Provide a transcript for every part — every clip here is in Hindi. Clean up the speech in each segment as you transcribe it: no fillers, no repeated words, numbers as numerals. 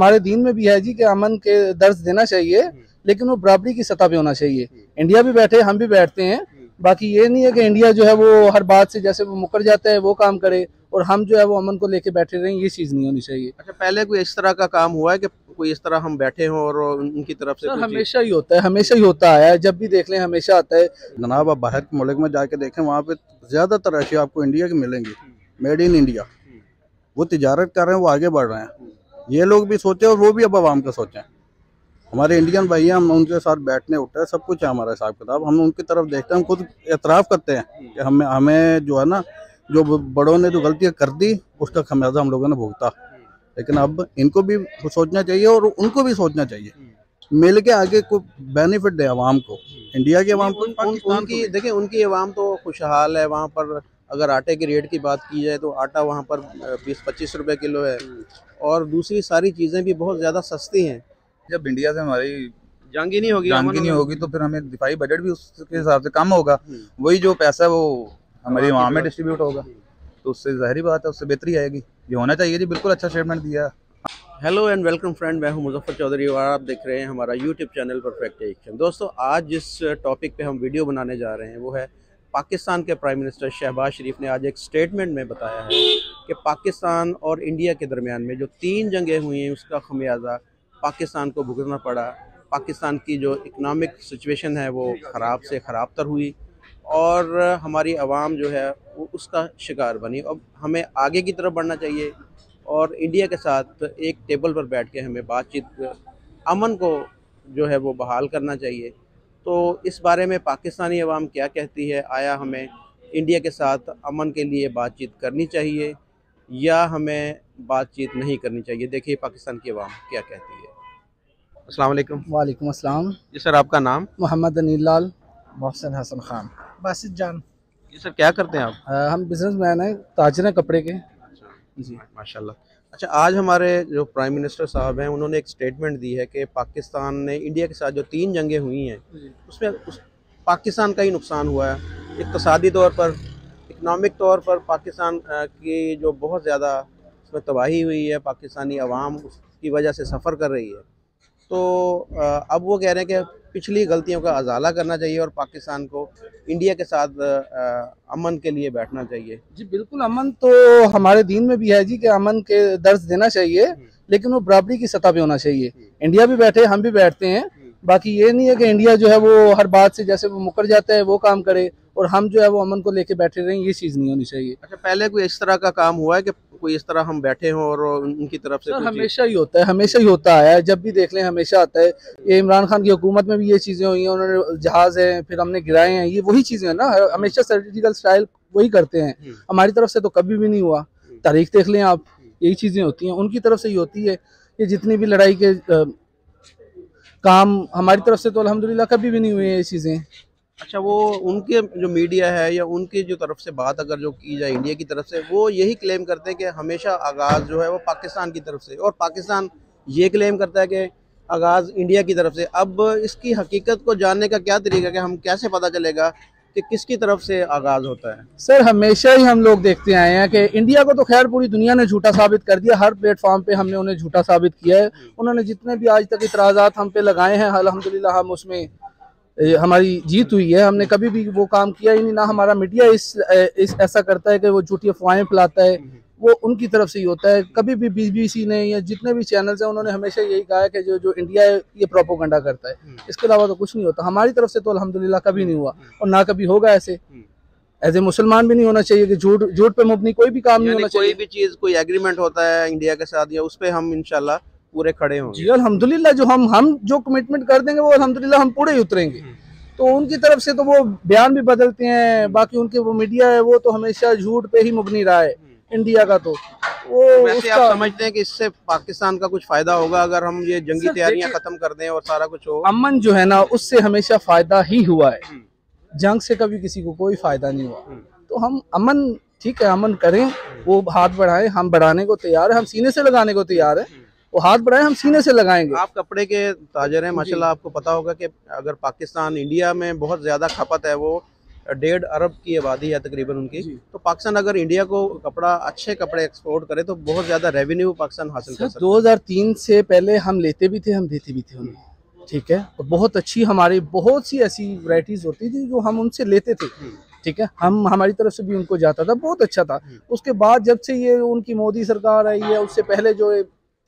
हमारे दीन में भी है जी कि अमन के दर्ज देना चाहिए, लेकिन वो बराबरी की सतह पे होना चाहिए। इंडिया भी बैठे, हम भी बैठते हैं, बाकी ये नहीं है कि इंडिया जो है वो हर बात से जैसे वो मुकर जाता है वो काम करे और हम जो है वो अमन को लेके बैठे रहें, ये चीज़ नहीं होनी चाहिए। अच्छा, पहले कोई इस तरह का काम हुआ है कि कोई इस तरह हम बैठे हों और उनकी तरफ से? सर हमेशा ही होता है, हमेशा ही होता आया है, जब भी देख लें हमेशा आता है। जनाब, आप बाहर के मुल्क में जाके देखें, वहाँ पे ज़्यादातर अशिया आपको इंडिया की मिलेंगी, मेड इन इंडिया। वो तिजारत कर रहे हैं, वो आगे बढ़ रहे हैं। ये लोग भी सोचे और वो भी अब आवाम का सोचें। हमारे इंडियन भाई हैं, हम उनके साथ बैठने उठते हैं, सब कुछ है हमारा हिसाब किताब। हम उनकी तरफ देखते हैं, हम खुद एतराफ़ करते हैं कि हमें जो है ना, जो बड़ों ने जो गलतियाँ कर दी उसका खमियाजा हम लोगों ने भुगता। लेकिन अब इनको भी सोचना चाहिए और उनको भी सोचना चाहिए, मिल के आगे को बेनिफिट दे आवाम को, इंडिया की आवाम को, पाकिस्तान उनकी देखिए, उनकी आवाम तो खुशहाल है। वहाँ पर अगर आटे के रेट की बात की जाए तो आटा वहाँ पर 20-25 रुपए किलो है और दूसरी सारी चीज़ें भी बहुत ज़्यादा सस्ती हैं। जब इंडिया से हमारी जंग ही नहीं होगी तो फिर हमें दिफाई बजट भी उसके हिसाब से कम होगा। वही जो पैसा है वो हमारी वहाँ में डिस्ट्रीब्यूट होगा, तो उससे जाहिर बात है उससे बेहतरी आएगी। ये होना चाहिए जी, बिल्कुल अच्छा स्टेटमेंट दिया। हेलो एंड वेलकम फ्रेंड, मैं हूं मुजफ्फर चौधरी और आप देख रहे हैं हमारा यूट्यूब चैनल परफेक्ट एक्शन। दोस्तों, आज जिस टॉपिक पे हम वीडियो बनाने जा रहे हैं वो है पाकिस्तान के प्राइम मिनिस्टर शहबाज शरीफ ने आज एक स्टेटमेंट में बताया है कि पाकिस्तान और इंडिया के दरमियान में जो 3 जंगें हुई हैं उसका खमियाजा पाकिस्तान को भुगतना पड़ा। पाकिस्तान की जो इकनॉमिक सिचुएशन है वो ख़राब से ख़राब तर हुई और हमारी आवाम जो है वो उसका शिकार बनी। अब हमें आगे की तरफ बढ़ना चाहिए और इंडिया के साथ एक टेबल पर बैठ के हमें बातचीत, अमन को जो है वो बहाल करना चाहिए। तो इस बारे में पाकिस्तानी अवाम क्या कहती है? आया हमें इंडिया के साथ अमन के लिए बातचीत करनी चाहिए या हमें बातचीत नहीं करनी चाहिए? देखिए पाकिस्तान की अवाम क्या कहती है। अस्सलाम वालेकुम। वालेकुम अस्सलाम। जी सर, आपका नाम? मोहम्मद अनिल लाल। मोहसिन हसन खान। बासित जान। जी सर, क्या करते हैं आप? हम बिजनेसमैन हैं, ताजर हैं कपड़े के। जी माशाल्लाह। अच्छा, आज हमारे जो प्राइम मिनिस्टर साहब हैं उन्होंने एक स्टेटमेंट दी है कि पाकिस्तान ने इंडिया के साथ जो 3 जंगें हुई हैं उसमें पाकिस्तान का ही नुकसान हुआ है। इक़्तिसादी तौर पर, इकनॉमिक तौर पर पाकिस्तान की जो बहुत ज़्यादा उसमें तबाही हुई है, पाकिस्तानी अवाम उसकी वजह से सफ़र कर रही है। तो अब वो कह रहे हैं कि पिछली गलतियों का अजाला करना चाहिए और पाकिस्तान को इंडिया के साथ अमन के लिए बैठना चाहिए। जी बिल्कुल, अमन तो हमारे दीन में भी है जी कि अमन के दर्ज देना चाहिए, लेकिन वो बराबरी की सतह पे होना चाहिए। इंडिया भी बैठे, हम भी बैठते हैं, बाकी ये नहीं है कि इंडिया जो है वो हर बात से जैसे वो मुकर जाता है वो काम करे और हम जो है वो अमन को लेके बैठे रहें, ये चीज़ नहीं होनी चाहिए। अच्छा, पहले कोई इस तरह का काम हुआ है कि कोई इस तरह हम बैठे हों और उनकी तरफ से? सर हमेशा ही होता है, हमेशा ही होता आया है, जब भी देख लें हमेशा आता है। ये इमरान खान की हुकूमत में भी ये चीज़ें हुई हैं, उन्होंने जहाज़ हैं फिर हमने गिराए हैं, ये वही चीज़ें हैं ना, हमेशा सर्जिकल स्ट्राइक वही करते हैं। हमारी तरफ से तो कभी भी नहीं हुआ, तारीख देख लें आप, यही चीज़ें होती हैं, उनकी तरफ से ही होती है। ये जितनी भी लड़ाई के काम हमारी तरफ से तो अल्हम्दुलिल्लाह कभी भी नहीं हुए ये चीज़ें। अच्छा, वो उनके जो मीडिया है या उनकी जो तरफ से बात अगर जो की जाए इंडिया की तरफ से, वो यही क्लेम करते हैं कि हमेशा आगाज़ जो है वो पाकिस्तान की तरफ से, और पाकिस्तान ये क्लेम करता है कि आगाज़ इंडिया की तरफ से। अब इसकी हकीकत को जानने का क्या तरीका, कि हम कैसे पता चलेगा कि किसकी तरफ से आगाज़ होता है? सर हमेशा ही हम लोग देखते आए हैं कि इंडिया को तो खैर पूरी दुनिया ने झूठा साबित कर दिया, हर प्लेटफॉर्म पे हमने उन्हें झूठा साबित किया है। उन्होंने जितने भी आज तक इतराज़ात हम पे लगाए हैं, अल्हम्दुलिल्लाह हम उसमें हमारी जीत हुई है। हमने कभी भी वो काम किया ही नहीं, ना हमारा मीडिया इस ऐसा करता है कि वो झूठी अफवाहें फैलाता है, वो उनकी तरफ से ही होता है। कभी भी BBC ने या जितने भी चैनल्स हैं उन्होंने हमेशा यही कहा है कि जो इंडिया है ये प्रोपोगंडा करता है, इसके अलावा तो कुछ नहीं होता। हमारी तरफ से तो अल्हम्दुलिल्लाह कभी नहीं हुआ और ना कभी होगा। ऐसे एज ए मुसलमान भी नहीं होना चाहिए कि झूठ पे मुबनी कोई भी काम नहीं होना चाहिए। कोई भी चीज़, कोई एग्रीमेंट होता है इंडिया के साथ या उस पर हम इंशाल्लाह पूरे खड़े होंगे। जी अल्हम्दुलिल्लाह, जो हम जो कमिटमेंट कर देंगे वो अल्हम्दुलिल्लाह हम पूरे ही उतरेंगे। तो उनकी तरफ से तो वो बयान भी बदलते हैं, बाकी उनके वो मीडिया है वो तो हमेशा झूठ पे ही मुबनी रहा है इंडिया का। तो वो वैसे आप समझते हैं कि इससे पाकिस्तान का कुछ फायदा होगा अगर हम ये जंगी तैयारियां खत्म कर दें और सारा कुछ हो? अमन जो है ना उससे हमेशा फायदा ही हुआ है, जंग से कभी किसी को कोई फायदा नहीं हुआ। तो हम अमन, ठीक है अमन करें, वो हाथ बढ़ाएं, हम बढ़ाने को तैयार है, हम सीने से लगाने को तैयार है। वो हाथ बढ़ाएं, हम सीने से लगाएंगे। आप कपड़े के ताजर हैं माशाल्लाह, आपको पता होगा कि अगर पाकिस्तान, इंडिया में बहुत ज़्यादा खपत है वो 1.5 अरब की आबादी है तकरीबन उनकी। तो पाकिस्तान अगर इंडिया को कपड़ा, अच्छे कपड़े एक्सपोर्ट करे तो बहुत ज़्यादा रेवेन्यू पाकिस्तान हासिल कर सकता है। 2003 से पहले हम लेते भी थे, हम देते भी थे उन्हें, ठीक है। और बहुत अच्छी हमारी बहुत सी ऐसी वैरायटीज होती थी जो हम उनसे लेते थे, ठीक है। हम हमारी तरफ से भी उनको जाता था, बहुत अच्छा था। उसके बाद जब से ये उनकी मोदी सरकार आई है, उससे पहले जो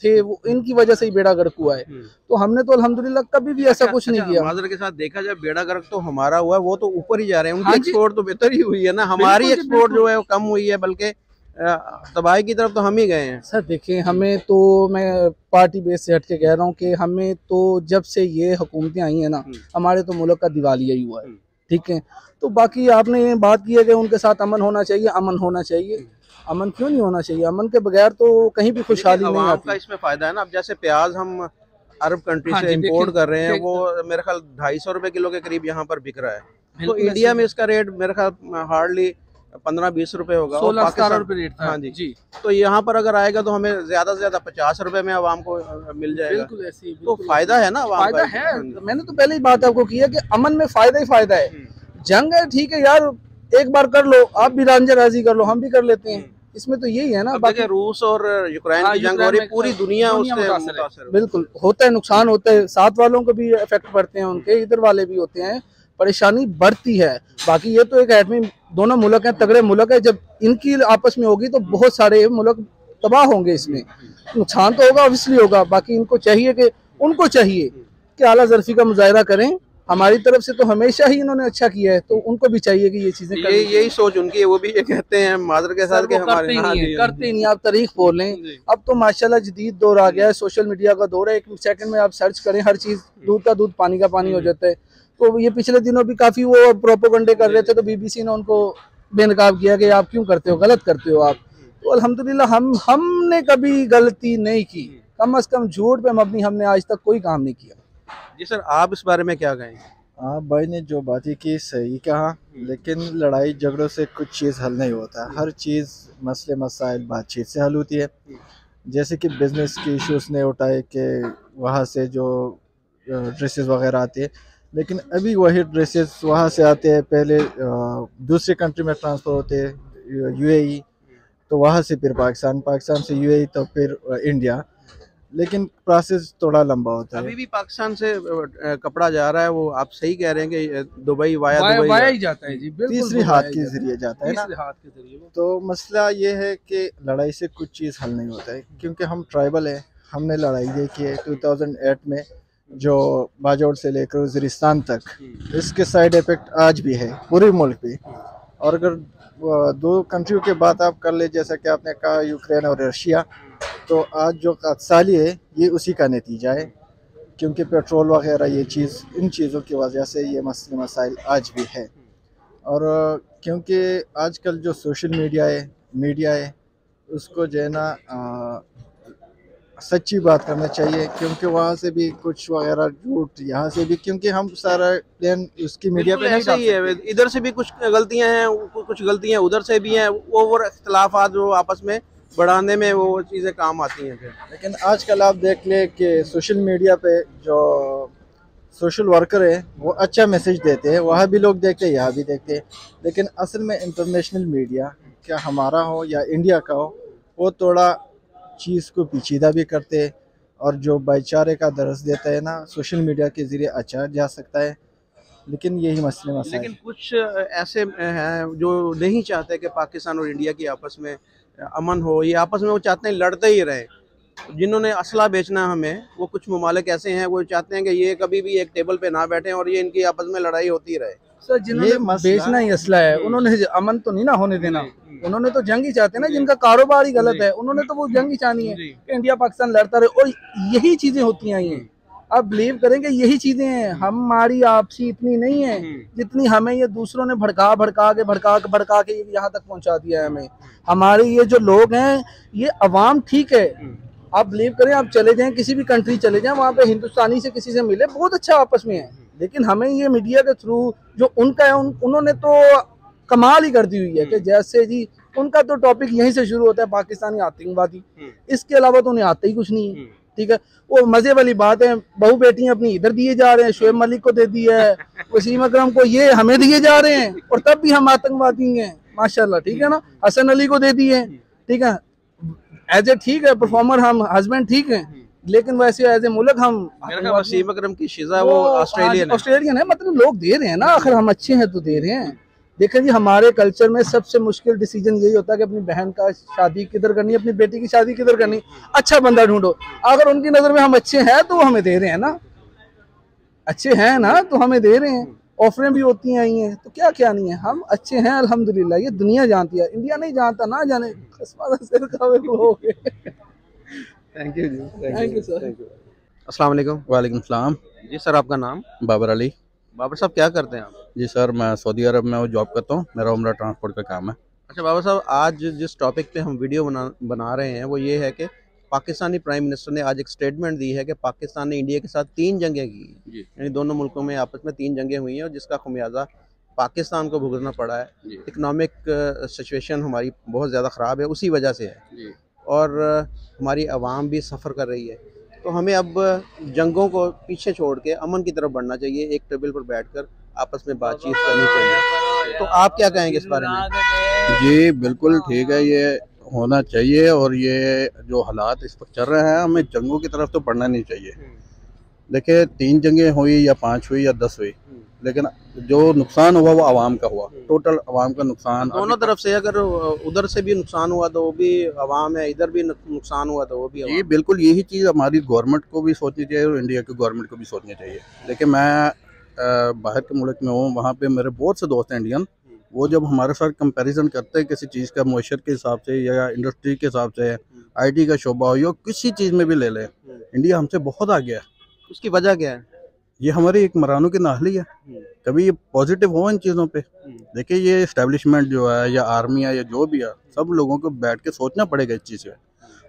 थे वो इनकी वजह से ही बेड़ा गर्क हुआ है। तो हमने तो अल्हम्दुलिल्लाह कभी भी ऐसा कुछ नहीं किया। माजर के साथ देखा जाए बेड़ा गर्क तो हमारा हुआ है, वो तो ऊपर ही जा रहे हैं, उनकी हाँ जी। एक्सपोर्ट तो बेहतर ही हुई है ना। हमारी बिल्कुल जी, एक्सपोर्ट बिल्कुल। जो है वो कम हुई है, बल्कि तबाही की तरफ तो हम ही गए हैं। सर देखिए, हमें तो, मैं पार्टी बेस से हट के कह रहा हूँ कि हमें तो जब से ये हुकूमतें आई हैं ना, हमारे तो मुल्क का दिवालिया ही हुआ है, ठीक है। तो बाकी आपने ये बात की है कि उनके साथ अमन होना चाहिए, अमन होना चाहिए। अमन क्यों नहीं होना चाहिए? अमन के बगैर तो कहीं भी खुशहाली नहीं आवाम का आती। इसमें फायदा है ना। अब जैसे प्याज हम अरब कंट्री हाँ से जी, इंपोर्ट देखिए, कर रहे हैं, देखिए, वो मेरे ख्याल 250 रुपए किलो के करीब यहाँ पर बिक रहा है। तो बिल्कुल इंडिया ऐसे में इसका रेट मेरे ख्याल हार्डली 15-20 रुपए होगा। और 16-17 पाकिस्तान, रुपए रेट था। हाँ जी। तो यहाँ पर अगर आएगा तो हमें ज्यादा से ज्यादा 50 रुपए में आवाम को मिल जाएगा। बिल्कुल ऐसे ही, तो बिल्कुल फायदा है ना आवाम फायदा का। है। मैंने तो पहले ही बात आपको की है कि अमन में फायदा ही फायदा है। जंग है, ठीक है यार, एक बार कर लो, आप भी रांझा राजी कर लो, हम भी कर लेते हैं, इसमें तो यही है ना। अब बाकी देखिए रूस और यूक्रेन हाँ, की जंग हो यूक्रेन रही, में पूरी दुनिया उससे मुतासर है। मुतासर है। बिल्कुल होता है, नुकसान होता है, साथ वालों को भी इफेक्ट पड़ते हैं, उनके इधर वाले भी होते हैं, परेशानी बढ़ती है। बाकी ये तो एक एटमी दोनों मुल्क हैं, तगड़े मुल्क है, जब इनकी आपस में होगी तो बहुत सारे मुल्क तबाह होंगे। इसमें नुकसान तो होगा, ऑब्वियसली होगा। बाकी इनको चाहिए कि आला ज़र्फी का मुजाहिरा करें। हमारी तरफ से तो हमेशा ही इन्होंने अच्छा किया है, तो उनको भी चाहिए कि ये चीजें यही सोच उनकी है। वो भी ये कहते हैं माजर के साथ कि हमारे करते ही नहीं। आप तारीख बोल लें, अब तो माशाल्लाह जदीद दौर आ गया है, सोशल मीडिया का दौर है। 1 सेकंड में आप सर्च करें, हर चीज दूध का दूध पानी का पानी हो जाता है। तो ये पिछले दिनों भी काफी वो प्रोपोगंडे कर रहे थे, तो बीबीसी ने उनको बेनकाब किया कि आप क्यों करते हो, गलत करते हो आप। तो अल्हम्दुलिल्लाह हमने कभी गलती नहीं की, कम से कम झूठ पे मबनी हमने आज तक कोई काम नहीं किया। जी सर, आप इस बारे में क्या कहेंगे? आप भाई ने जो बातें की सही कहा, लेकिन लड़ाई झगड़ों से कुछ चीज़ हल नहीं होता। हर चीज़ मसले मसाइल बातचीत से हल होती है। जैसे कि बिज़नेस के इश्यूज ने उठाए कि वहाँ से जो ड्रेसेस वगैरह आते हैं, लेकिन अभी वही ड्रेसेस वहाँ से आते हैं, पहले दूसरे कंट्री में ट्रांसफ़र होते हैं, यूएई, तो वहाँ से फिर पाकिस्तान, पाकिस्तान से यूएई, तो फिर इंडिया। लेकिन प्रोसेस थोड़ा लंबा होता है। अभी भी पाकिस्तान से कपड़ा जा रहा है, वो आप सही कह रहे हैं कि दुबई वाया ही जाता है जी, बिल्कुल तीसरी हाथ के जरिए जाता है ना। हाथ के जरिए तो मसला ये है कि लड़ाई से कुछ चीज़ हल नहीं होता है, क्योंकि हम ट्राइबल है। हमने लड़ाई देखी है 2008 में, जो बाजौड़ से लेकर वज़ीरिस्तान तक, इसके साइड इफ़ेक्ट आज भी है पूरे मुल्क पे। और अगर 2 कंट्रियों की बात आप कर ले, जैसा कि आपने कहा यूक्रेन और रशिया, तो आज जो कातसाली है ये उसी का नतीजा है, क्योंकि पेट्रोल वगैरह ये चीज़, इन चीज़ों की वजह से ये मसले मसाइल आज भी है। और क्योंकि आजकल जो सोशल मीडिया है उसको जो है ना सच्ची बात करना चाहिए, क्योंकि वहाँ से भी कुछ वगैरह झूठ, यहाँ से भी, क्योंकि हम सारा प्लान उसकी मीडिया पे नहीं डाल सकते। इधर से भी कुछ गलतियां हैं, कुछ गलतियां उधर से भी हैं। ओवर इख्तलाफात जो आपस में बढ़ाने में वो चीज़ें काम आती हैं फिर। लेकिन आजकल आप देख ले कि सोशल मीडिया पे जो सोशल वर्कर है वो अच्छा मैसेज देते हैं, वहाँ भी लोग देखते हैं, यहाँ भी देखते हैं। लेकिन असल में इंटरनेशनल मीडिया, क्या हमारा हो या इंडिया का हो, वो थोड़ा चीज़ को पेचीदा भी करते हैं, और जो भाईचारे का दर्स देता है ना, सोशल मीडिया के ज़रिए अच्छा जा सकता है। लेकिन यही मसले लेकिन कुछ ऐसे हैं जो नहीं चाहते कि पाकिस्तान और इंडिया की आपस में अमन हो, ये आपस में वो चाहते हैं लड़ते ही रहे। जिन्होंने असला बेचना हमें, वो कुछ ममालिक ऐसे हैं, वो चाहते हैं कि ये कभी भी एक टेबल पे ना बैठे और ये इनकी आपस में लड़ाई होती रहे। सर जिन्होंने बेचना ही असला है, उन्होंने अमन तो नहीं ना होने देना। उन्होंने तो जंग ही चाहते हैं ना, जिनका कारोबार ही गलत है, उन्होंने तो वो जंग ही चाहनी है कि इंडिया पाकिस्तान लड़ता रहे। और यही चीजें होती हैं, आप बिलीव करेंगे यही चीजें हैं। हमारी आपसी इतनी नहीं है जितनी हमें ये दूसरों ने भड़का के यहाँ तक पहुंचा दिया है हमें। हमारे ये जो लोग हैं, ये अवाम ठीक है, आप बिलीव करें, आप चले जाएं किसी भी कंट्री चले जाएं, वहाँ पे हिंदुस्तानी से किसी से मिले, बहुत अच्छा आपस में है। लेकिन हमें ये मीडिया के थ्रू जो उनका है, उन्होंने तो कमाल ही कर दी हुई है कि जैसे जी उनका तो टॉपिक यहीं से शुरू होता है, पाकिस्तानी आतंकवादी, इसके अलावा तो उन्हें आता ही कुछ नहीं है। ठीक है, वो मजे वाली बात है, बहू बेटियां अपनी इधर दिए जा रहे हैं, शोएब मलिक को दे दिया है, वसीम अकरम को, ये हमें दिए जा रहे हैं, और तब भी हम आतंकवादी हैं माशाल्लाह, ठीक है ना। हसन अली को दे दिए, ठीक है, एज ए ठीक है परफॉर्मर, हम हस्बैंड ठीक है, लेकिन वैसे एज ए मुल्क हम वसीम अकरम की शिजा वो ऑस्ट्रेलियन है, मतलब लोग दे रहे हैं ना, आखिर हम अच्छे हैं तो दे रहे हैं। देखें जी, हमारे कल्चर में सबसे मुश्किल डिसीजन यही होता है कि अपनी बहन का शादी किधर करनी, अपनी बेटी की शादी किधर करनी, अच्छा बंदा ढूंढो। अगर उनकी नजर में हम अच्छे हैं तो वो हमें दे रहे हैं ना, अच्छे हैं ना तो हमें दे रहे हैं, ऑफरें भी होती आई हैं, तो क्या क्या नहीं है, हम अच्छे हैं अल्हम्दुलिल्लाह, ये दुनिया जानती है, इंडिया नहीं जानता, ना जाने थैंक यू जी, थैंक यू सर। अस्सलाम वालेकुम। वालेकुम सलाम। जी सर, आपका नाम? बाबर अली। बाबर साहब क्या करते हैं आप? जी सर, मैं सऊदी अरब में जॉब करता हूँ, मेरा उम्रा ट्रांसपोर्ट का काम है। अच्छा बाबर साहब, आज जिस टॉपिक पे हम वीडियो बना रहे हैं वो ये है कि पाकिस्तानी प्राइम मिनिस्टर ने आज एक स्टेटमेंट दी है कि पाकिस्तान ने इंडिया के साथ 3 जंगें की, यानी दोनों मुल्कों में आपस में 3 जंगें हुई हैं, और जिसका खमियाजा पाकिस्तान को भुगतना पड़ा है। इकनॉमिक सिचुएशन हमारी बहुत ज़्यादा ख़राब है, उसी वजह से है, और हमारी आवाम भी सफ़र कर रही है। तो हमें अब जंगों को पीछे छोड़ के अमन की तरफ बढ़ना चाहिए, एक टेबल पर बैठकर आपस में बातचीत करनी चाहिए। तो आप क्या कहेंगे इस बारे में? जी बिल्कुल ठीक है, ये होना चाहिए, और ये जो हालात इस वक्त चल रहे हैं, हमें जंगों की तरफ तो बढ़ना नहीं चाहिए। देखिए 3 जंगें हुई या 5 हुई या 10 हुई, लेकिन जो नुकसान हुआ वो आवाम का हुआ, टोटल आवाम का नुकसान दोनों तरफ से। अगर उधर से भी नुकसान हुआ तो वो भी आवाम है, इधर भी नुकसान हुआ तो वो भी जी बिल्कुल, यही चीज़ हमारी गवर्नमेंट को भी सोचनी चाहिए और इंडिया की गवर्नमेंट को भी सोचनी चाहिए। देखिए मैं बाहर के मुल्क में हूँ, वहाँ पे मेरे बहुत से दोस्त हैं इंडियन, वो जब हमारे साथ कंपैरिजन करते हैं किसी चीज़ का मुआशरत के हिसाब से या इंडस्ट्री के हिसाब से, IT का शोबा हो या किसी चीज़ में भी ले लें, इंडिया हमसे बहुत आगे है। उसकी वजह क्या है? ये हमारी एक मरानों की नाहली है, कभी ये पॉजिटिव हो इन चीज़ों पे। देखिए ये इस्टेब्लिशमेंट जो है या आर्मी है या जो भी है, सब लोगों को बैठ के सोचना पड़ेगा इस चीज़ पे,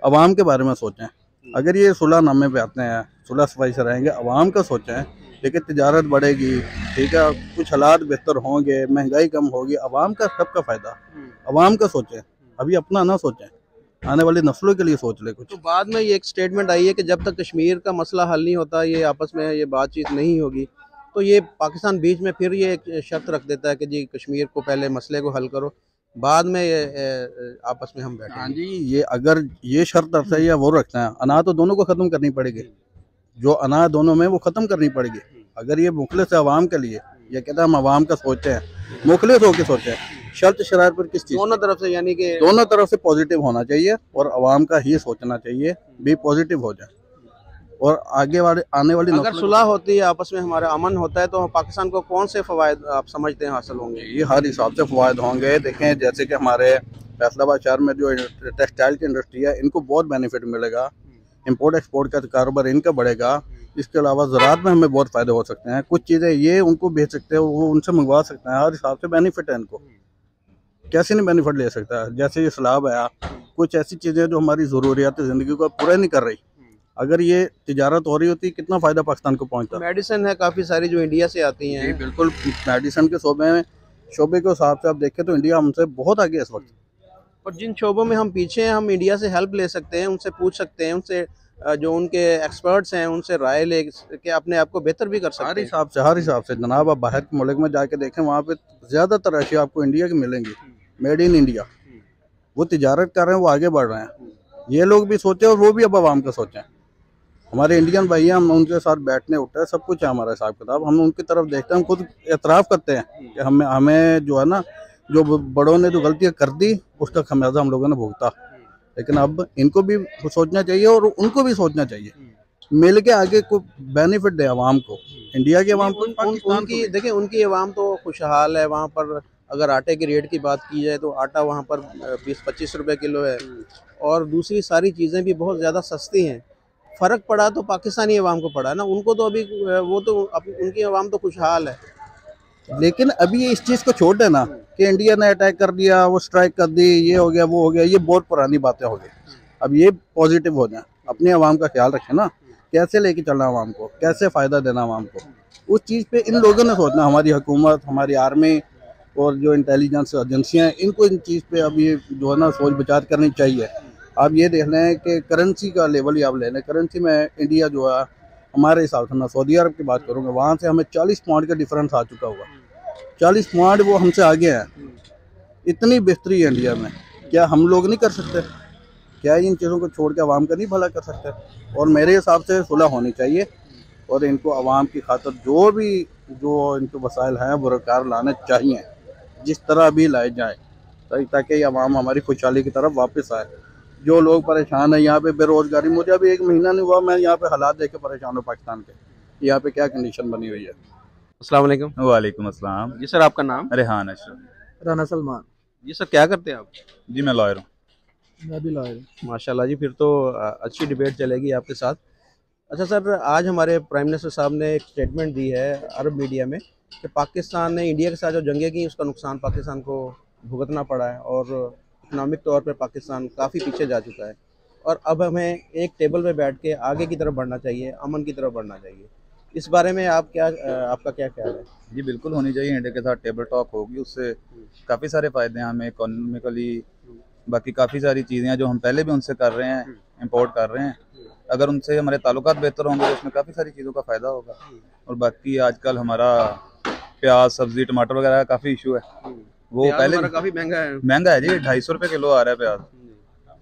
अवाम के बारे में सोचें। अगर ये सुलहनामे पे आते हैं, सुलह सफाई से रहेंगे, अवाम का सोचें, देखिए तिजारत बढ़ेगी, ठीक है, कुछ हालात बेहतर होंगे, महंगाई कम होगी, अवाम का सबका फ़ायदा, अवाम का सोचें, अभी अपना ना सोचें, आने वाली नस्लों के लिए सोच ले कुछ। तो बाद में ये एक स्टेटमेंट आई है कि जब तक कश्मीर का मसला हल नहीं होता, ये आपस में ये बातचीत नहीं होगी, तो ये पाकिस्तान बीच में फिर ये एक शर्त रख देता है कि जी कश्मीर को पहले मसले को हल करो, बाद में ये आपस में हम बैठे। हाँ जी, ये अगर ये शर्त रखता है या वो रखता है, अना तो दोनों को ख़त्म करनी पड़ेगी, जो अना दोनों में वो ख़त्म करनी पड़ेगी। अगर ये मुखलिस है अवाम के लिए, ये कहता है हम अवाम का सोचते हैं, मुखलिस होकर सोचते हैं, शर्त शरारत पर किस चीज़, दोनों तरफ से, यानी कि दोनों तरफ से पॉजिटिव होना चाहिए और अवाम का ही सोचना चाहिए, भी पॉजिटिव हो जाए, और आगे वाले आने वाली अगर सुलह होती है, आपस में हमारा अमन होता है, तो पाकिस्तान को कौन से फ़वायद आप समझते हैं हासिल होंगे? ये हर हिसाब से फ़वायद होंगे। देखें जैसे कि हमारे फैसलाबाद शहर में जो टेक्सटाइल की इंडस्ट्री है, इनको बहुत बेनिफिट मिलेगा, इंपोर्ट एक्सपोर्ट का कारोबार इनका बढ़ेगा। इसके अलावा ज़राअत में हमें बहुत फ़ायदे हो सकते हैं, कुछ चीज़ें ये उनको भेज सकते हैं, वो उनसे मंगवा सकते हैं, हर हिसाब से बेनिफिट है इनको, कैसे नहीं बेनिफिट ले सकता है। जैसे ये सलाब है, कुछ ऐसी चीज़ें जो हमारी ज़रूरियात ज़िंदगी को पूरा नहीं कर रही, अगर ये तिजारत हो रही होती, कितना फ़ायदा पाकिस्तान को पहुंचता। मेडिसिन है काफ़ी सारी जो इंडिया से आती हैं। बिल्कुल, मेडिसिन के शोबे के हिसाब से आप देखें तो इंडिया हमसे बहुत आगे है इस वक्त, और जिन शोबों में हम पीछे हैं, हम इंडिया से हेल्प ले सकते हैं, उनसे पूछ सकते हैं, उनसे जो उनके एक्सपर्ट्स हैं उनसे राय ले के अपने आप को बेहतर भी कर सकते हैं। हर हिसाब से जनाब, आप बाहर के मुल्क में जाके देखें, वहाँ पे ज़्यादातर अशिया आपको इंडिया की मिलेंगी, मेड इन इंडिया। वो तिजारत कर रहे हैं, वो आगे बढ़ रहे हैं, ये लोग भी सोचें और वो भी अब आवाम का सोचें। हमारे इंडियन भाई हैं, हम उनके साथ बैठने उठते हैं, सब कुछ है हमारा हिसाब किताब, हम उनकी तरफ देखते हैं, हम खुद एतराफ़ करते हैं कि हमें जो है ना, जो बड़ों ने जो गलतियाँ कर दी उसका खमियाजा हम लोगों ने भुगता, लेकिन अब इनको भी सोचना चाहिए और उनको भी सोचना चाहिए, मिल के आगे को बेनिफिट दे आवाम को, इंडिया की आवाम को, पाकिस्तान की। देखिए उनकी आवाम तो खुशहाल है, वहाँ पर अगर आटे के रेट की बात की जाए तो आटा वहाँ पर 20-25 रुपए किलो है, और दूसरी सारी चीज़ें भी बहुत ज़्यादा सस्ती हैं। फ़र्क पड़ा तो पाकिस्तानी अवाम को पड़ा ना, उनको तो अभी वो तो उनकी अवाम तो खुशहाल है। लेकिन अभी ये इस चीज़ को छोड़ देना कि इंडिया ने अटैक कर दिया, वो स्ट्राइक कर दी, ये हो गया वो हो गया, ये बहुत पुरानी बातें हो गई। अब ये पॉजिटिव हो जाए, अपने अवाम का ख्याल रखें ना, कैसे लेके चलना अवाम को, कैसे फ़ायदा देना अवाम को, उस चीज़ पे इन लोगों ने सोचना। हमारी हुकूमत, हमारी आर्मी और जो इंटेलिजेंस एजेंसियाँ हैं, इनको इन चीज़ पे अब ये जो है ना सोच विचार करनी चाहिए आप ये देख लें कि करेंसी का लेवल ही आप ले लें। करेंसी में इंडिया जो है हमारे हिसाब से, मैं सऊदी अरब की बात करूँगा, वहाँ से हमें 40 पॉइंट का डिफरेंस आ चुका हुआ। 40 पॉइंट वो हमसे आगे हैं। इतनी बेहतरी है इंडिया में, क्या हम लोग नहीं कर सकते? क्या इन चीज़ों को छोड़ के आवाम का नहीं भला कर सकते? और मेरे हिसाब से सुलह होनी चाहिए और इनको आवाम की खातिर जो इनको वसाइल हैं वो रोज़गार लाने चाहिए, जिस तरह भी लाए जाएँ, ताकि आवाम हमारी खुशहाली की तरफ वापस आए। जो लोग परेशान हैं यहाँ पे बेरोज़गारी, मुझे अभी 1 महीना नहीं हुआ, मैं यहाँ पे हालात देख के परेशान हूँ पाकिस्तान के, यहाँ पे क्या कंडीशन बनी हुई है। अस्सलाम वालेकुम। वालेकुम अस्सलाम। जी सर, आपका नाम? रेहान अशरफ। राना सलमान। जी सर, क्या करते हैं आप? जी मैं लॉयर हूँ। मैं भी लॉयर हूँ। माशाल्लाह जी, फिर तो अच्छी डिबेट चलेगी आपके साथ। अच्छा सर, आज हमारे प्राइम मिनिस्टर साहब ने एक स्टेटमेंट दी है अरब मीडिया में कि पाकिस्तान ने इंडिया के साथ जो जंगें की उसका नुकसान पाकिस्तान को भुगतना पड़ा है और इकनॉमिक तौर पर पाकिस्तान काफ़ी पीछे जा चुका है और अब हमें एक टेबल पे बैठ के आगे की तरफ बढ़ना चाहिए, अमन की तरफ बढ़ना चाहिए। इस बारे में आपका क्या ख्याल है? जी बिल्कुल होनी चाहिए। इंडिया के साथ टेबल टॉक होगी, उससे काफ़ी सारे फ़ायदे हैं हमें इकोनॉमिकली, बाकी काफ़ी सारी चीज़ें हैं जो हम पहले भी उनसे कर रहे हैं, इंपोर्ट कर रहे हैं। अगर उनसे हमारे ताल्लुकात बेहतर होंगे तो उसमें काफ़ी सारी चीज़ों का फ़ायदा होगा। और बाकी आजकल हमारा प्याज, सब्ज़ी, टमाटर वगैरह का काफ़ी इशू है, वो पहले काफ़ी महंगा है जी। 250 रुपये किलो आ रहा है प्याज।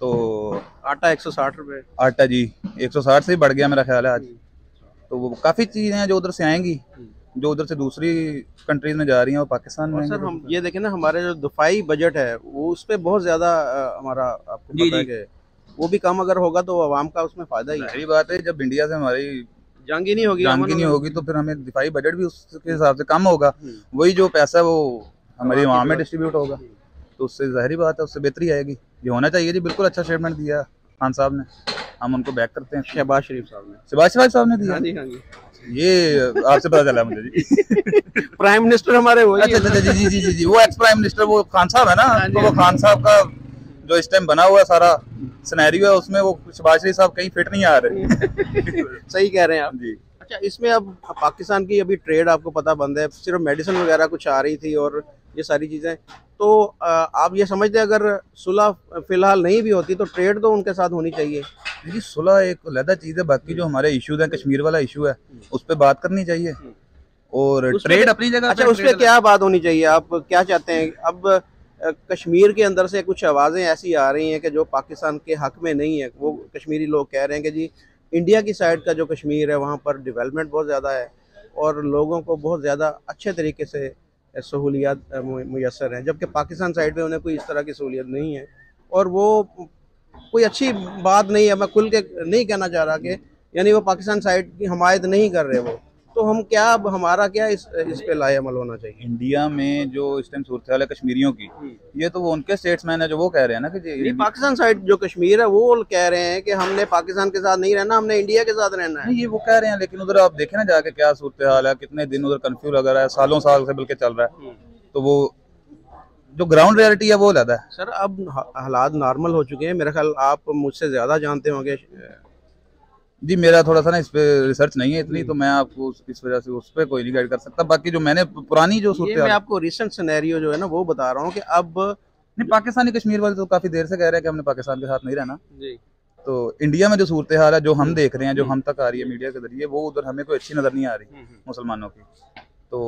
तो आटा 160 रुपये। आटा जी 160 से ही बढ़ गया मेरा ख्याल है आज। तो वो काफ़ी चीज़ें हैं जो उधर से आएंगी, जो उधर से दूसरी कंट्रीज में जा रही हैं, वो पाकिस्तान में। सर हम ये देखें ना, हमारे जो दफाई बजट है वो उस पर बहुत ज़्यादा हमारा आपको पता है कि वो भी कम अगर होगा तो आवाम का उसमें फ़ायदा ही है। यही बात है, जब इंडिया से हमारी जंग ही नहीं होगी तो फिर हमें दिफाई बजट भी उसके हिसाब से कम होगा। वही जो पैसा है वो हमारी आवाम में डिस्ट्रीब्यूट होगा, तो उससे जाहिर बात है उससे बेहतरी आएगी। ये होना चाहिए जी। बिल्कुल अच्छा स्टेटमेंट दिया खान साहब ने, हम उनको बैक करते हैं। शहबाज शरीफ साहब ने दिया। हाँ जी। ये आपसे पता चला मुझे जी। प्राइम मिनिस्टर हमारे वही अच्छा जी, वो एक्स प्राइम मिनिस्टर वो खान साहब है ना, तो वो खान साहब का जो इस टाइम बना हुआ है सारा सिनेरियो है, उसमें वो शहबाज शरीफ साहब कहीं फिट नहीं आ रहे। सही कह रहे हैं आप जी। अच्छा, इसमें अब पाकिस्तान की अभी ट्रेड आपको पता बंद है, सिर्फ मेडिसिन वगैरह कुछ आ रही थी और ये सारी चीज़ें, तो आप ये समझते हैं अगर सुलह फिलहाल नहीं भी होती तो ट्रेड तो उनके साथ होनी चाहिए? जी सुलह एक अलग चीज़ है, बाकी जो हमारे इश्यूज हैं, कश्मीर वाला इशू है उस पर बात करनी चाहिए और ट्रेड अपनी जगह। अच्छा, उस पर क्या बात होनी चाहिए? आप क्या चाहते हैं? अब कश्मीर के अंदर से कुछ आवाज़ें ऐसी आ रही हैं कि जो पाकिस्तान के हक में नहीं है। वो कश्मीरी लोग कह रहे हैं कि जी इंडिया की साइड का जो कश्मीर है वहाँ पर डेवलपमेंट बहुत ज़्यादा है और लोगों को बहुत ज़्यादा अच्छे तरीके से सहूलियात मुयसर हैं, जबकि पाकिस्तान साइड पे उन्हें कोई इस तरह की सहूलियत नहीं है और वो कोई अच्छी बात नहीं है। मैं खुल के नहीं कहना चाह रहा कि यानी वो पाकिस्तान साइड की हमायत नहीं कर रहे वो, तो हम क्या, अब हमारा क्या इस पे लाए अमल होना चाहिए? इंडिया में जो इस टाइम सूरत हाल है कश्मीरियों की, ये तो वो उनके स्टेट्समैन है जो वो कह रहे हैं ना कि पाकिस्तान साइड जो कश्मीर है वो कह रहे हैं कि हमने पाकिस्तान के साथ नहीं रहना, हमने इंडिया के साथ रहना है। ये वो कह रहे हैं, लेकिन उधर आप देखें ना जाके क्या सूरत हाल है, कितने दिन उधर कर्फ्यू लगा रहा है, सालों साल से बल्कि चल रहा है। तो वो जो ग्राउंड रियलिटी है वो ज्यादा है। सर अब हालात नॉर्मल हो चुके हैं, मेरा ख्याल आप मुझसे ज्यादा जानते होंगे। जी मेरा थोड़ा सा ना इस पे रिसर्च नहीं है इतनी, तो मैं आपको इस वजह से उस पर कोई नहीं गाइड कर सकता। बाकी जो मैंने पुरानी जो मैं आपको रिसेंट सिनेरियो जो है ना वो बता रहा हूँ कि अब नहीं, पाकिस्तानी कश्मीर वाले तो काफी देर से कह रहे हैं कि हमने पाकिस्तान के साथ नहीं रहना जी। तो इंडिया में जो सूरत हाल है जो हम देख रहे हैं, जो हम तक आ रही है मीडिया के जरिए, वो उधर हमें कोई अच्छी नजर नहीं आ रही मुसलमानों की। तो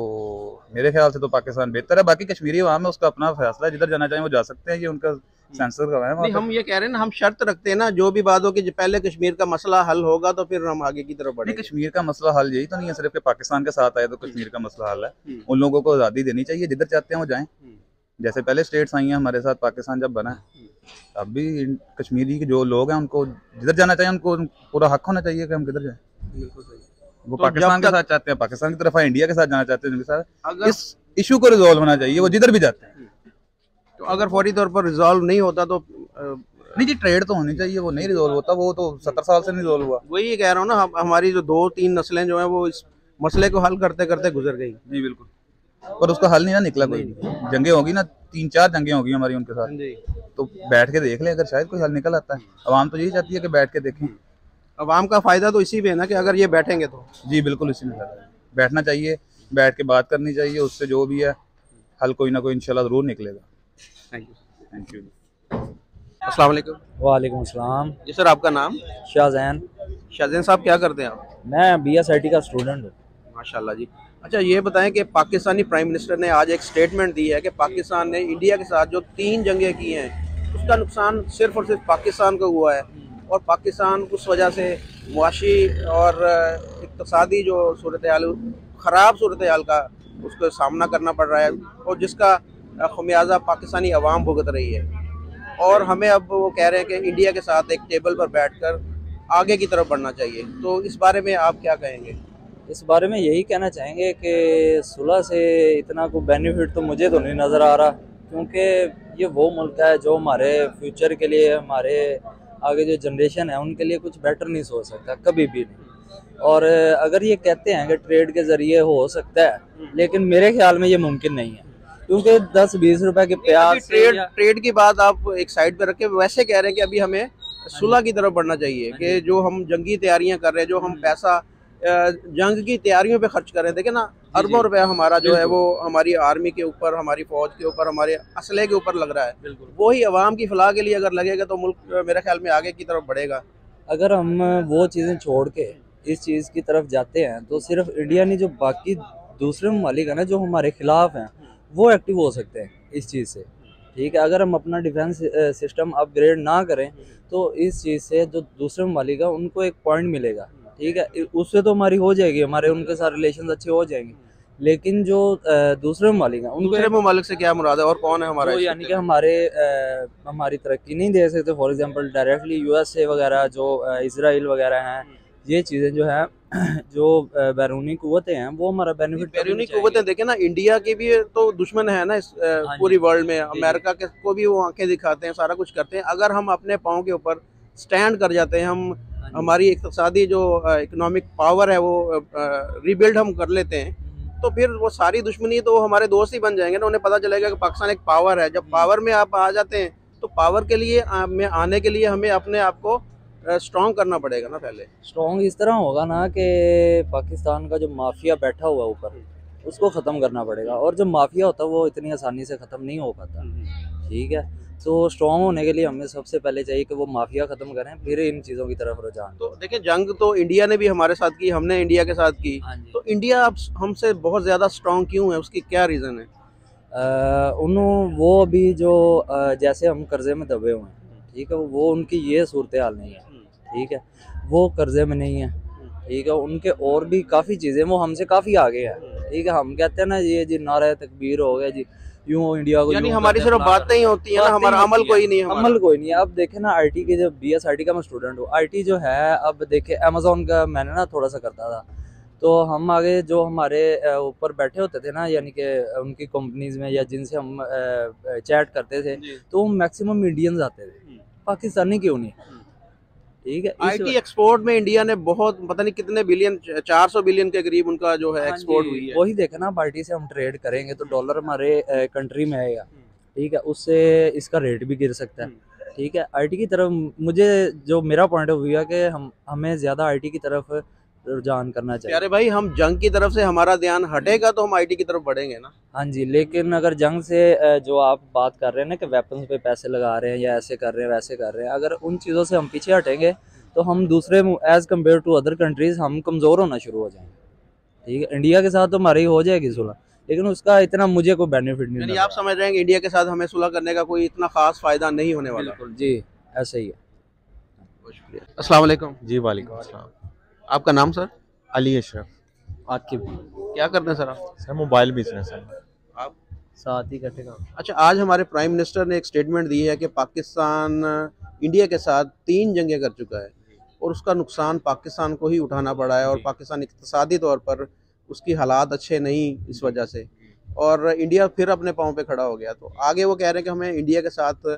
मेरे ख्याल से तो पाकिस्तान बेहतर है। बाकी कश्मीरी अवाम है, उसका अपना फैसला है, जिधर जाना चाहें वो जा सकते हैं, ये उनका सेंसर का है। हम ये कह रहे हैं ना, हम शर्त रखते हैं ना जो भी बात हो कि पहले कश्मीर का मसला हल होगा तो फिर हम आगे की तरफ बढ़ेंगे। कश्मीर का मसला हल यही तो नहीं है सिर्फ कि पाकिस्तान के साथ आए तो कश्मीर का मसला हल है। उन लोगों को आज़ादी देनी चाहिए, जिधर चाहते हैं वो जाएं। जैसे पहले स्टेट्स आई हैं हमारे साथ, पाकिस्तान जब बना है, अब भी कश्मीरी के जो लोग हैं उनको जिधर जाना चाहिए, उनको पूरा हक होना चाहिए कि हम किधर जाएं। बिल्कुल सही। वो पाकिस्तान के साथ चाहते हैं पाकिस्तान की तरफ, इंडिया के साथ जाना चाहते हैं इंडिया के साथ। इस इशू को रिजॉल्व होना चाहिए, वो जिधर भी जाते हैं। तो अगर फौरी तौर पर रिजॉल्व नहीं होता तो नहीं जी, ट्रेड तो होनी चाहिए, वो नहीं रिजॉल्व होता, वो तो 70 साल से नहीं रिजॉल्व हुआ। वही कह रहा हूँ ना, हमारी जो 2-3 नस्लें जो है वो इस मसले को हल करते करते गुजर गई। जी बिल्कुल, पर उसका हल नहीं ना निकला कोई। जंगें होगी ना, 3-4 जंगें होगी हमारी उनके साथ, तो बैठ के देख ले, अगर शायद कोई हल निकल आता है। अवाम तो यही चाहती है कि बैठ के देखें। अवाम का फायदा तो इसी में है ना कि अगर ये बैठेंगे तो। जी बिल्कुल, इसी में बैठना चाहिए, बैठ के बात करनी चाहिए, उससे जो भी है हल कोई ना कोई इंशाल्लाह जरूर निकलेगा। Thank you. Thank you. अस्सलाम वालेकुम। वालेकुम अस्सलाम। जी सर, आपका नाम? शाहजैन। शाहजैन साहब, क्या करते हैं आप? मैं BSIT का स्टूडेंट हूँ। माशाल्लाह जी। अच्छा, ये बताएं कि पाकिस्तानी प्राइम मिनिस्टर ने आज एक स्टेटमेंट दी है कि पाकिस्तान ने इंडिया के साथ जो 3 जंगें की हैं उसका नुकसान सिर्फ़ और सिर्फ पाकिस्तान को हुआ है, और पाकिस्तान उस वजह से मुआशी और इक़्तिसादी जो सूरत हाल, ख़राब सूरत हाल का उसको सामना करना पड़ रहा है, और जिसका खमियाजा पाकिस्तानी अवाम भुगत रही है। और हमें अब वो कह रहे हैं कि इंडिया के साथ एक टेबल पर बैठकर आगे की तरफ बढ़ना चाहिए। तो इस बारे में आप क्या कहेंगे? इस बारे में यही कहना चाहेंगे कि सुलह से इतना कोई बेनिफिट तो मुझे तो नहीं नज़र आ रहा, क्योंकि ये वो मुल्क है जो हमारे फ्यूचर के लिए, हमारे आगे जो जनरेशन है उनके लिए कुछ बेटर नहीं सोच सकता, कभी भी नहीं। और अगर ये कहते हैं कि ट्रेड के ज़रिए हो सकता है, लेकिन मेरे ख्याल में ये मुमकिन नहीं है, क्योंकि 10-20 रुपए के प्याज ट्रेड की बात आप एक साइड पे रखे, वैसे कह रहे हैं कि अभी हमें सुलह की तरफ बढ़ना चाहिए, कि जो हम जंगी तैयारियां कर रहे हैं, जो हम पैसा जंग की तैयारियों पे खर्च कर रहे हैं, देखे ना, अरबों रुपया हमारा जो है वो हमारी आर्मी के ऊपर, हमारी फौज के ऊपर, हमारे असले के ऊपर लग रहा है। वही अवाम की फलाह के लिए अगर लगेगा तो मुल्क मेरे ख्याल में आगे की तरफ बढ़ेगा। अगर हम वो चीज़ें छोड़ के इस चीज़ की तरफ जाते हैं तो सिर्फ इंडिया नहीं, जो बाकी दूसरे ममालिक है ना जो हमारे खिलाफ हैं, वो एक्टिव हो सकते हैं इस चीज़ से। ठीक है, अगर हम अपना डिफेंस सिस्टम अपग्रेड ना करें तो इस चीज़ से जो दूसरे ममालिक है उनको एक पॉइंट मिलेगा। ठीक है, उससे तो हमारी हो जाएगी, हमारे उनके साथ रिलेशन अच्छे हो जाएंगे। लेकिन जो दूसरे ममालिक हैं, दूसरे ममालिक से क्या मुराद है और कौन है हमारा? यानी कि हमारी तरक्की नहीं दे सकते। फॉर एग्जांपल डायरेक्टली USA वगैरह, जो इसराइल वगैरह हैं, ये चीज़ें जो है जो बैरूनी कुव्वतें हैं वो हमारा बेनिफिट। बैरूनी कुव्वतें देखें ना, इंडिया की भी तो दुश्मन है ना इस पूरी वर्ल्ड में। अमेरिका के को भी वो आंखें दिखाते हैं, सारा कुछ करते हैं। अगर हम अपने पाँव के ऊपर स्टैंड कर जाते हैं, हम हमारी इक़्तिसादी जो इकोनॉमिक पावर है वो रीबिल्ड हम कर लेते हैं, तो फिर वो सारी दुश्मनी तो हमारे दोस्त ही बन जाएंगे ना। उन्हें पता चलेगा कि पाकिस्तान एक पावर है। जब पावर में आप आ जाते हैं तो पावर के लिए में आने के लिए हमें अपने आप को स्ट्रॉन्ग करना पड़ेगा ना। पहले स्ट्रॉन्ग इस तरह होगा ना कि पाकिस्तान का जो माफिया बैठा हुआ ऊपर, उसको ख़त्म करना पड़ेगा, और जो माफिया होता है वो इतनी आसानी से ख़त्म नहीं हो पाता। ठीक है, तो स्ट्रॉन्ग होने के लिए हमें सबसे पहले चाहिए कि वो माफिया ख़त्म करें, फिर इन चीज़ों की तरफ रुझान। तो देखिए, जंग तो इंडिया ने भी हमारे साथ की, हमने इंडिया के साथ की, तो इंडिया अब हमसे बहुत ज़्यादा स्ट्रॉन्ग क्यों है? उसकी क्या रीज़न है? वो अभी जो जैसे हम कर्जे में दबे हुए हैं, ठीक है, वो उनकी ये सूरत हाल नहीं है। ठीक है, वो कर्जे में नहीं है। ठीक है, उनके और भी काफ़ी चीज़ें, वो हमसे काफ़ी आगे है। ठीक है, हम कहते हैं ना ये जी नारा तकबीर हो गया जी, यूँ इंडिया को, यानी हमारी सिर्फ बातें ही होती है ना, हमारा अमल कोई नहीं है। अमल कोई नहीं है। अब देखे ना, IT के, जब BSIT का मैं स्टूडेंट हूँ, IT जो है, अब देखे अमेज़ोन का मैंने ना थोड़ा सा करता था, तो हम आगे जो हमारे ऊपर बैठे होते थे ना, यानी कि उनकी कंपनीज में या जिनसे हम चैट करते थे, तो मैक्सिमम इंडियंस आते थे, पाकिस्तानी क्यों नहीं। ठीक है, IT एक्सपोर्ट में इंडिया ने बहुत, पता नहीं कितने बिलियन, 400 बिलियन के करीब उनका जो है एक्सपोर्ट हुई है। वही देखा ना, IT से हम ट्रेड करेंगे तो डॉलर हमारे कंट्री में आएगा। ठीक है, उससे इसका रेट भी गिर सकता है। ठीक है, IT की तरफ मुझे, जो मेरा पॉइंट ऑफ व्यू है कि हमें ज़्यादा IT की तरफ रुझान करना चाहिए। अरे भाई, हम जंग की तरफ से हमारा ध्यान हटेगा तो हम IT की तरफ बढ़ेंगे ना। हाँ जी, लेकिन अगर जंग से जो आप बात कर रहे हैं ना कि वेपन्स पे पैसे लगा रहे हैं या ऐसे कर रहे हैं वैसे कर रहे हैं, अगर उन चीज़ों से हम पीछे हटेंगे तो हम दूसरे as compared to other countries हम कमज़ोर होना शुरू हो जाएंगे। ठीक है, इंडिया के साथ तो हमारी हो जाएगी सुलह, लेकिन उसका इतना मुझे कोई बेनिफिट नहीं। यानी आप समझ रहे हैं कि इंडिया के साथ हमें सुलह करने का कोई इतना खास फ़ायदा नहीं होने वाला? बिल्कुल जी, ऐसा ही है। बहुत शुक्रिया। अस्सलाम वालेकुम। जी वालेकुम अस्सलाम। आपका नाम सर? अली अशरफ। आकिब। क्या करते हैं सर आप? सर मोबाइल बिजनेस है। आप साथ ही इकट्ठे काम। अच्छा, आज हमारे प्राइम मिनिस्टर ने एक स्टेटमेंट दी है कि पाकिस्तान इंडिया के साथ 3 जंगें कर चुका है और उसका नुकसान पाकिस्तान को ही उठाना पड़ा है, और पाकिस्तान इक़्तिसादी तौर पर उसकी हालात अच्छे नहीं इस वजह से, और इंडिया फिर अपने पाँव पे खड़ा हो गया। तो आगे वो कह रहे हैं कि हमें इंडिया के साथ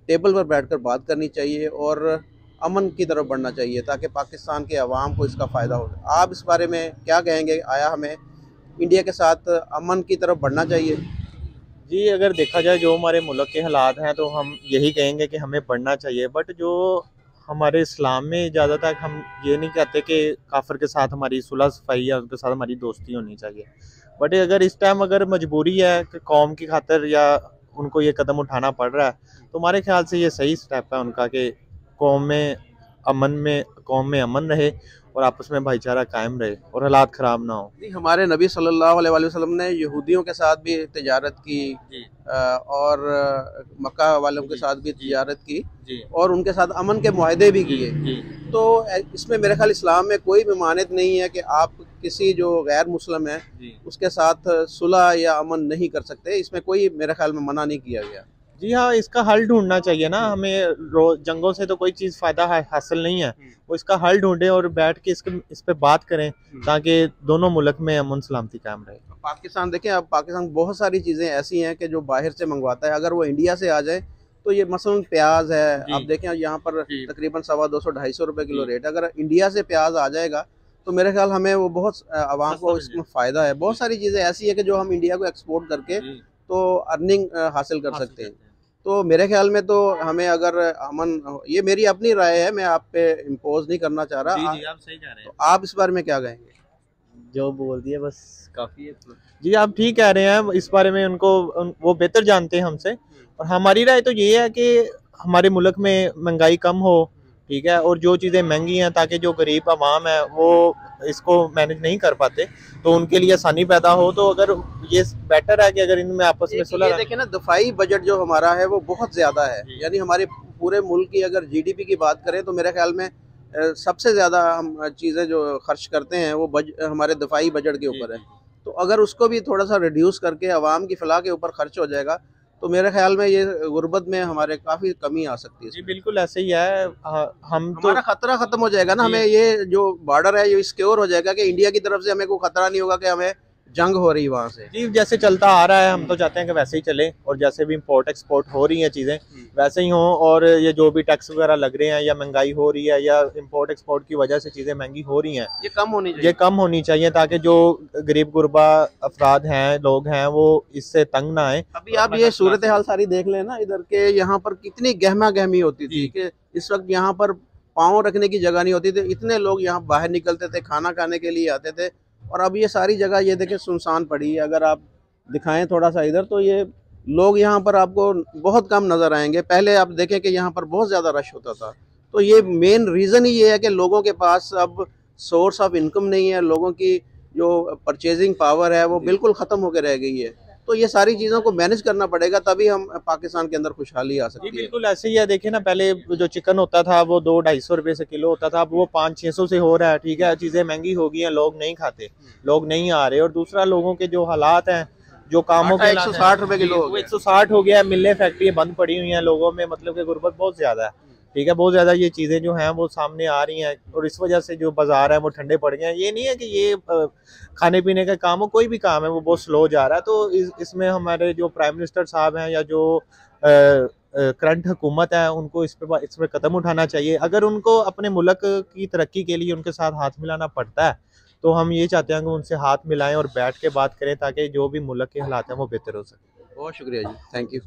टेबल पर बैठकर बात करनी चाहिए और अमन की तरफ बढ़ना चाहिए, ताकि पाकिस्तान के अवाम को इसका फ़ायदा हो। आप इस बारे में क्या कहेंगे? आया हमें इंडिया के साथ अमन की तरफ बढ़ना चाहिए? जी, अगर देखा जाए जो हमारे मुल्क के हालात हैं तो हम यही कहेंगे कि हमें बढ़ना चाहिए, बट जो हमारे इस्लाम में ज़्यादातर हम ये नहीं कहते कि काफिर के साथ हमारी सुलह सफाई या उनके साथ हमारी दोस्ती होनी चाहिए। बट अगर इस टाइम अगर मजबूरी है कि कौम की खातिर या उनको ये कदम उठाना पड़ रहा है, तो हमारे ख्याल से ये सही स्टेप है उनका कि कौम में अमन रहे और आपस में भाईचारा कायम रहे और हालात ख़राब ना हो। जी, हमारे नबी सल्लल्लाहु अलैहि वसल्लम ने यहूदियों के साथ भी तिजारत की और मक्का वालों के साथ भी तिजारत की और उनके साथ अमन के मुआहदे भी किए। तो इसमें मेरे ख्याल इस्लाम में कोई भी मानत नहीं है कि आप किसी जो गैर मुस्लिम है उसके साथ सुलह या अमन नहीं कर सकते। इसमें कोई मेरे ख्याल में मना नहीं किया गया। जी हाँ, इसका हल ढूंढना चाहिए ना हमें। जंगों से तो कोई चीज़ फ़ायदा हासिल नहीं है, वो इसका हल ढूंढे और बैठ के इस पे बात करें ताकि दोनों मुल्क में अमन सलामती कायम रहे। पाकिस्तान देखें, अब पाकिस्तान बहुत सारी चीज़ें ऐसी हैं कि जो बाहर से मंगवाता है, अगर वो इंडिया से आ जाए तो ये मसलन प्याज है, आप देखें यहाँ पर तकरीबन 250-250 रुपये किलो रेट। अगर इंडिया से प्याज आ जाएगा तो मेरे ख्याल हमें वो बहुत आवाम को इसमें फ़ायदा है। बहुत सारी चीज़ें ऐसी है कि जो हम इंडिया को एक्सपोर्ट करके तो अर्निंग हासिल कर सकते हैं। तो मेरे ख्याल में तो हमें अगर अमन, ये मेरी अपनी राय है, मैं आप पे इम्पोज नहीं करना चाह रहा। जी, आप सही कह रहे हैं। तो आप इस बारे में क्या कहेंगे? जो बोल दिया बस काफ़ी है। जी, आप ठीक कह रहे हैं। इस बारे में वो बेहतर जानते हैं हमसे, और हमारी राय तो ये है कि हमारे मुल्क में महंगाई कम हो, ठीक है, और जो चीज़ें महंगी हैं ताकि जो गरीब आवाम है वो इसको मैनेज नहीं कर पाते तो उनके लिए आसानी पैदा हो। तो अगर ये बेटर है कि अगर इनमें आपस में सुलह। देखिए ना, दफाई बजट जो हमारा है वो बहुत ज़्यादा है। यानी हमारे पूरे मुल्क की अगर जीडीपी की बात करें तो मेरे ख्याल में सबसे ज़्यादा हम चीज़ें जो खर्च करते हैं वो हमारे दफाई बजट के ऊपर है। तो अगर उसको भी थोड़ा सा रिड्यूस करके आवाम की फलाह के ऊपर खर्च हो जाएगा तो मेरे ख्याल में ये गुर्बत में हमारे काफ़ी कमी आ सकती है। जी बिल्कुल ऐसे ही है। हम तो हमारा खतरा खत्म हो जाएगा ना, हमें ये जो बॉर्डर है ये सिक्योर हो जाएगा कि इंडिया की तरफ से हमें कोई खतरा नहीं होगा कि हमें जंग हो रही वहाँ से। जी, जैसे चलता आ रहा है हम तो चाहते हैं कि वैसे ही चले, और जैसे भी इंपोर्ट एक्सपोर्ट हो रही हैं चीज़ें वैसे ही हों, और ये जो भी टैक्स वगैरह लग रहे हैं या महंगाई हो रही है या इंपोर्ट एक्सपोर्ट की वजह से चीज़ें महंगी हो रही हैं, ये कम होनी चाहिए ताकि जो गरीब गुरबा अफराद हैं, लोग हैं, वो इससे तंग ना आए। अभी आप ये सूरत हाल सारी देख लें ना, इधर के यहाँ पर कितनी गहमा गहमी होती थी कि इस वक्त यहाँ पर पाँव रखने की जगह नहीं होती थी। इतने लोग यहाँ बाहर निकलते थे, खाना खाने के लिए आते थे, और अब ये सारी जगह ये देखें सुनसान पड़ी है। अगर आप दिखाएं थोड़ा सा इधर तो ये लोग यहाँ पर आपको बहुत कम नज़र आएंगे। पहले आप देखें कि यहाँ पर बहुत ज़्यादा रश होता था। तो ये मेन रीज़न ही ये है कि लोगों के पास अब सोर्स ऑफ इनकम नहीं है, लोगों की जो परचेजिंग पावर है वो बिल्कुल ख़त्म होकर रह गई है। तो ये सारी चीज़ों को मैनेज करना पड़ेगा, तभी हम पाकिस्तान के अंदर खुशहाली आ सकती है। बिल्कुल ऐसे ही है। देखिए ना, पहले जो चिकन होता था वो 200-250 रुपये से किलो होता था, अब वो 500-600 से हो रहा है, ठीक है। चीज़ें महंगी हो गई हैं, लोग नहीं खाते, लोग नहीं आ रहे, और दूसरा लोगों के जो हालात हैं, जो कामों के 160 रुपये किलो, 160 हो गया है। मिलें फैक्ट्री बंद पड़ी हुई हैं, लोगों में मतलब कि गुर्बत बहुत ज़्यादा है, ठीक है, बहुत ज़्यादा ये चीज़ें जो हैं वो सामने आ रही हैं, और इस वजह से जो बाज़ार है वो ठंडे पड़ गए हैं। ये नहीं है कि ये खाने पीने का काम हो, कोई भी काम है वो बहुत स्लो जा रहा है। तो इसमें हमारे जो प्राइम मिनिस्टर साहब हैं या जो करंट हुकूमत है उनको इस पर कदम उठाना चाहिए। अगर उनको अपने मुल्क की तरक्की के लिए उनके साथ हाथ मिलाना पड़ता है तो हम ये चाहते हैं कि उनसे हाथ मिलाएं और बैठ के बात करें ताकि जो भी मुल्क के हालात हैं वो बेहतर हो सके। बहुत शुक्रिया जी, थैंक यू।